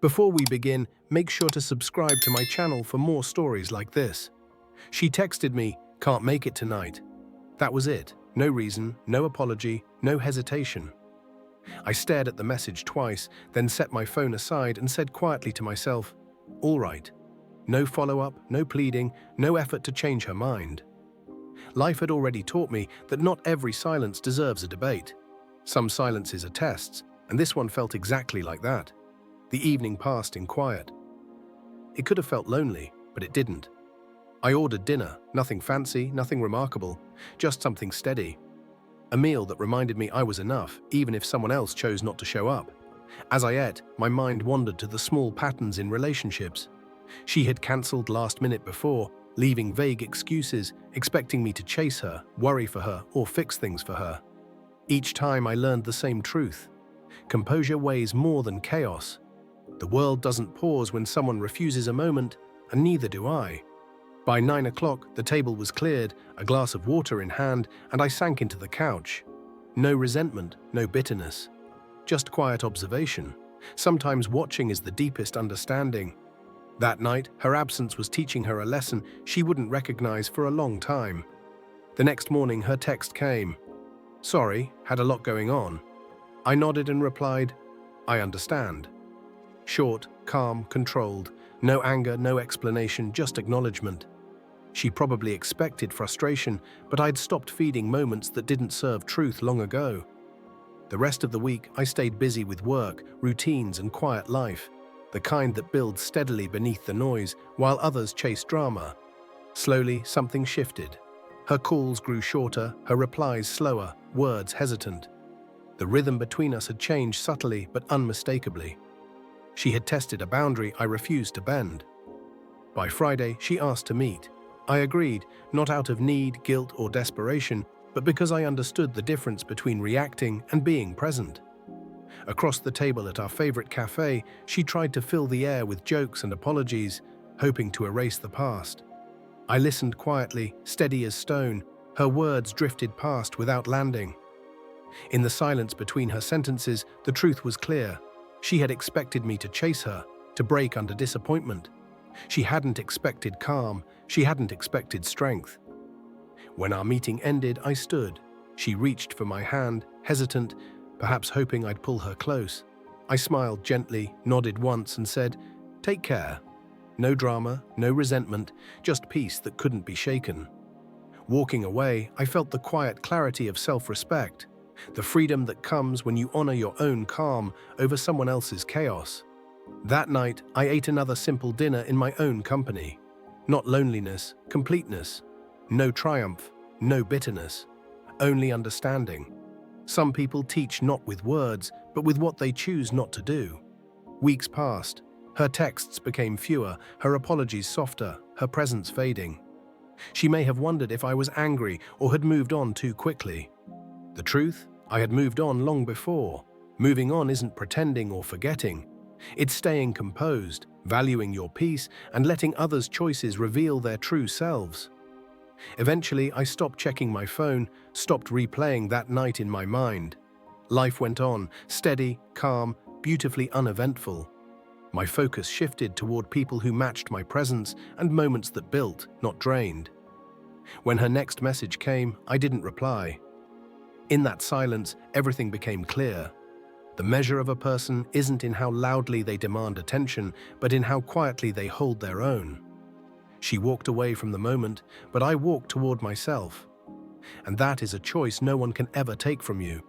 Before we begin, make sure to subscribe to my channel for more stories like this. She texted me, "Can't make it tonight." That was it. No reason, no apology, no hesitation. I stared at the message twice, then set my phone aside and said quietly to myself, "All right." No follow-up, no pleading, no effort to change her mind. Life had already taught me that not every silence deserves a debate. Some silences are tests, and this one felt exactly like that. The evening passed in quiet. It could have felt lonely, but it didn't. I ordered dinner, nothing fancy, nothing remarkable, just something steady. A meal that reminded me I was enough, even if someone else chose not to show up. As I ate, my mind wandered to the small patterns in relationships. She had cancelled last minute before, leaving vague excuses, expecting me to chase her, worry for her, or fix things for her. Each time I learned the same truth. Composure weighs more than chaos. The world doesn't pause when someone refuses a moment, and neither do I. By 9 o'clock, the table was cleared, a glass of water in hand, and I sank into the couch. No resentment, no bitterness. Just quiet observation. Sometimes watching is the deepest understanding. That night, her absence was teaching her a lesson she wouldn't recognize for a long time. The next morning, her text came. "Sorry, had a lot going on." I nodded and replied, "I understand." Short, calm, controlled. No anger, no explanation, just acknowledgement. She probably expected frustration, but I'd stopped feeding moments that didn't serve truth long ago. The rest of the week, I stayed busy with work, routines, and quiet life, the kind that builds steadily beneath the noise, while others chase drama. Slowly, something shifted. Her calls grew shorter, her replies slower, words hesitant. The rhythm between us had changed subtly but unmistakably. She had tested a boundary I refused to bend. By Friday, she asked to meet. I agreed, not out of need, guilt, or desperation, but because I understood the difference between reacting and being present. Across the table at our favorite cafe, she tried to fill the air with jokes and apologies, hoping to erase the past. I listened quietly, steady as stone. Her words drifted past without landing. In the silence between her sentences, the truth was clear. She had expected me to chase her, to break under disappointment. She hadn't expected calm, she hadn't expected strength. When our meeting ended, I stood. She reached for my hand, hesitant, perhaps hoping I'd pull her close. I smiled gently, nodded once, and said, "Take care." No drama, no resentment, just peace that couldn't be shaken. Walking away, I felt the quiet clarity of self-respect, the freedom that comes when you honor your own calm over someone else's chaos. That night, I ate another simple dinner in my own company. Not loneliness, completeness. No triumph, no bitterness. Only understanding. Some people teach not with words, but with what they choose not to do. Weeks passed. Her texts became fewer, her apologies softer, her presence fading. She may have wondered if I was angry or had moved on too quickly. The truth? I had moved on long before. Moving on isn't pretending or forgetting. It's staying composed, valuing your peace, and letting others' choices reveal their true selves. Eventually, I stopped checking my phone, stopped replaying that night in my mind. Life went on, steady, calm, beautifully uneventful. My focus shifted toward people who matched my presence and moments that built, not drained. When her next message came, I didn't reply. In that silence, everything became clear. The measure of a person isn't in how loudly they demand attention, but in how quietly they hold their own. She walked away from the moment, but I walked toward myself. And that is a choice no one can ever take from you.